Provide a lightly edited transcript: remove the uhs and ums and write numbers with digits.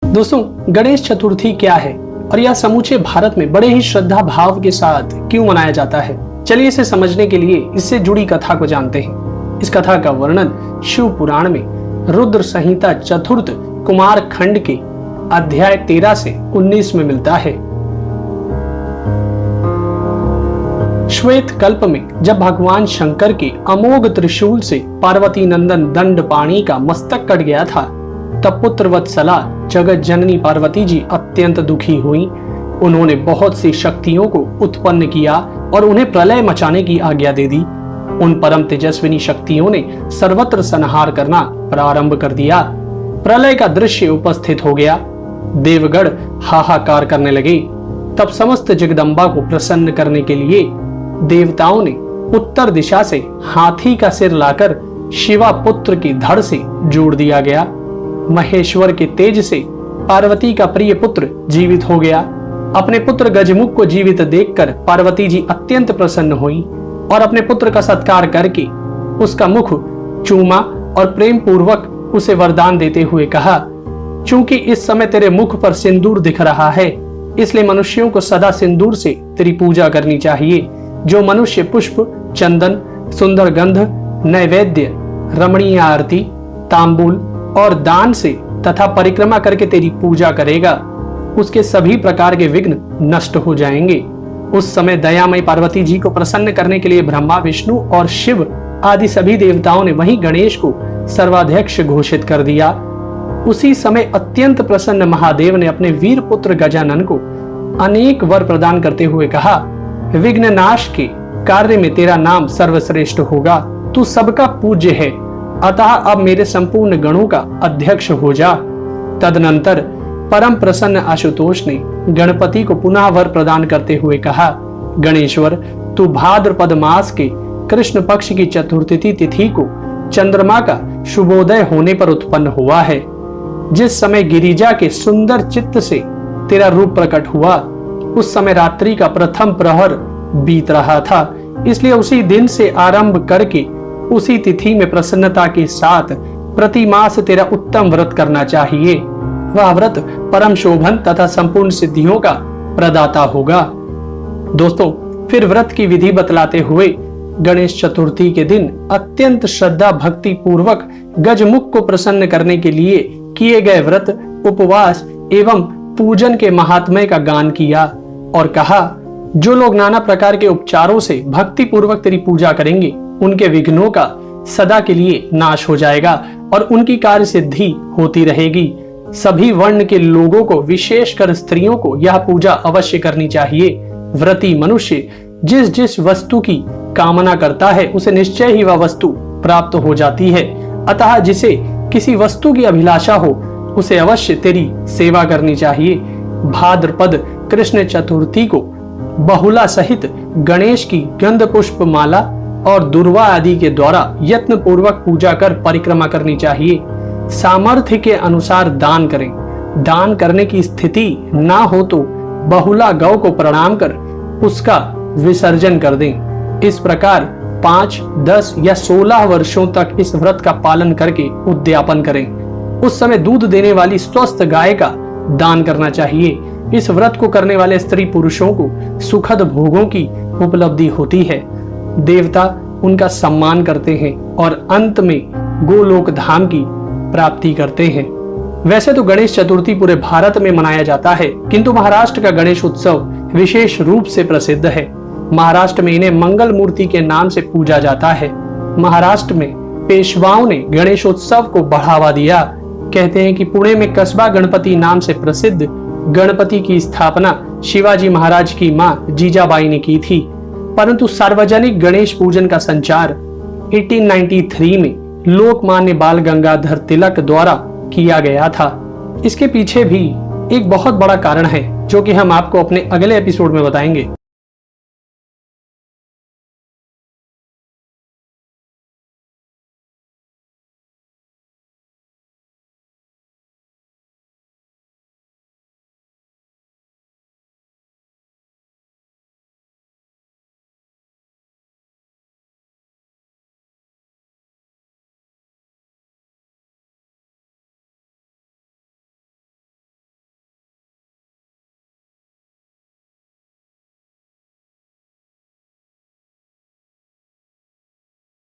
दोस्तों, गणेश चतुर्थी क्या है और यह समूचे भारत में बड़े ही श्रद्धा भाव के साथ क्यों मनाया जाता है? चलिए इसे समझने के लिए इससे जुड़ी कथा को जानते हैं। इस कथा का वर्णन शिव पुराण में रुद्र संहिता चतुर्थ कुमार खंड के अध्याय 13 से 19 में मिलता है। श्वेत कल्प में जब भगवान शंकर के अमोघ त्रिशूल से पार्वती नंदन दंडपाणि का मस्तक कट गया था, तब पुत्र वत्सला जगत जननी पार्वती जी अत्यंत दुखी हुई। उन्होंने बहुत सी शक्तियों को उत्पन्न किया और उन्हें प्रलय मचाने की आज्ञा दे दी। उन परम तेजस्विनी शक्तियों ने सर्वत्र संहार करना प्रारंभ कर दिया। प्रलय का दृश्य उपस्थित हो गया। देवगण हाहाकार करने लगे। तब समस्त जगदम्बा को प्रसन्न करने के लिए देवताओं ने उत्तर दिशा से हाथी का सिर लाकर शिवा पुत्र की धड़ से जोड़ दिया गया। महेश्वर के तेज से पार्वती का प्रिय पुत्र जीवित हो गया। अपने पुत्र गजमुख को जीवित देखकर पार्वती जी अत्यंत प्रसन्न हुई और अपने पुत्र का सत्कार करके उसका मुख चूमा और प्रेम पूर्वक उसे वरदान देते हुए कहा, चूंकि इस समय तेरे मुख पर सिंदूर दिख रहा है, इसलिए मनुष्यों को सदा सिंदूर से तेरी पूजा करनी चाहिए। जो मनुष्य पुष्प, चंदन, सुंदर गंध, नैवेद्य, रमणीय आरती, तांबूल और दान से तथा परिक्रमा करके तेरी पूजा करेगा, उसके सभी प्रकार के विघ्न नष्ट हो जाएंगे। उस समय दयामय पार्वती जी को प्रसन्न करने के लिए ब्रह्मा, विष्णु और शिव आदि सभी देवताओं ने वहीं गणेश को सर्वाध्यक्ष घोषित कर दिया। उसी समय अत्यंत प्रसन्न महादेव ने अपने वीर पुत्र गजानन को अनेक वर प्रदान करते हुए कहा, विघ्न नाश के कार्य में तेरा नाम सर्वश्रेष्ठ होगा। तू सबका पूज्य है, अतः अब मेरे संपूर्ण गणों का अध्यक्ष हो जा। तदनंतर परम प्रसन्न आशुतोष ने गणपति को पुनः वर प्रदान करते हुए कहा, गणेश्वर, तू भाद्रपद मास के कृष्ण पक्ष की चतुर्थी तिथि को चंद्रमा का शुभोदय होने पर उत्पन्न हुआ है। जिस समय गिरिजा के सुंदर चित्त से तेरा रूप प्रकट हुआ, उस समय रात्रि का प्रथम प्रहर बीत रहा था। इसलिए उसी दिन से आरंभ करके उसी तिथि में प्रसन्नता के साथ प्रति मास तेरा उत्तम व्रत करना चाहिए। वह व्रत परम शोभन तथा संपूर्ण सिद्धियों का प्रदाता होगा। दोस्तों, फिर व्रत की विधि बतलाते हुए गणेश चतुर्थी के दिन अत्यंत श्रद्धा भक्ति पूर्वक गजमुख को प्रसन्न करने के लिए किए गए व्रत, उपवास एवं पूजन के महात्म्य का गान किया और कहा, जो लोग नाना प्रकार के उपचारों से भक्ति पूर्वक तेरी पूजा करेंगे, उनके विघ्नों का सदा के लिए नाश हो जाएगा और उनकी कार्य सिद्धि होती रहेगी। सभी वर्ण के लोगों को, विशेषकर स्त्रियों को यह पूजा अवश्य करनी चाहिए। व्रती मनुष्य जिस जिस वस्तु की कामना करता है, उसे निश्चय ही वह वस्तु प्राप्त हो जाती है। अतः जिसे किसी वस्तु की अभिलाषा हो, उसे अवश्य तेरी सेवा करनी चाहिए। भाद्रपद कृष्ण चतुर्थी को बहुला सहित गणेश की गंध पुष्प माला और दुर्वा आदि के द्वारा यत्न पूर्वक पूजा कर परिक्रमा करनी चाहिए। सामर्थ्य के अनुसार दान करें। दान करने की स्थिति ना हो तो बहुला गौ को प्रणाम कर उसका विसर्जन कर दें। इस प्रकार 5, 10 या 16 वर्षों तक इस व्रत का पालन करके उद्यापन करें। उस समय दूध देने वाली स्वस्थ गाय का दान करना चाहिए। इस व्रत को करने वाले स्त्री पुरुषों को सुखद भोगों की उपलब्धि होती है। देवता उनका सम्मान करते हैं और अंत में गोलोक धाम की प्राप्ति करते हैं। वैसे तो गणेश चतुर्थी पूरे भारत में मनाया जाता है, किंतु महाराष्ट्र का गणेश उत्सव विशेष रूप से प्रसिद्ध है। महाराष्ट्र में इन्हें मंगल मूर्ति के नाम से पूजा जाता है। महाराष्ट्र में पेशवाओं ने गणेशोत्सव को बढ़ावा दिया। कहते हैं कि पुणे में कस्बा गणपति नाम से प्रसिद्ध गणपति की स्थापना शिवाजी महाराज की मां जीजाबाई ने की थी, परंतु सार्वजनिक गणेश पूजन का संचार 1893 में लोकमान्य बाल गंगाधर तिलक द्वारा किया गया था। इसके पीछे भी एक बहुत बड़ा कारण है, जो कि हम आपको अपने अगले एपिसोड में बताएंगे।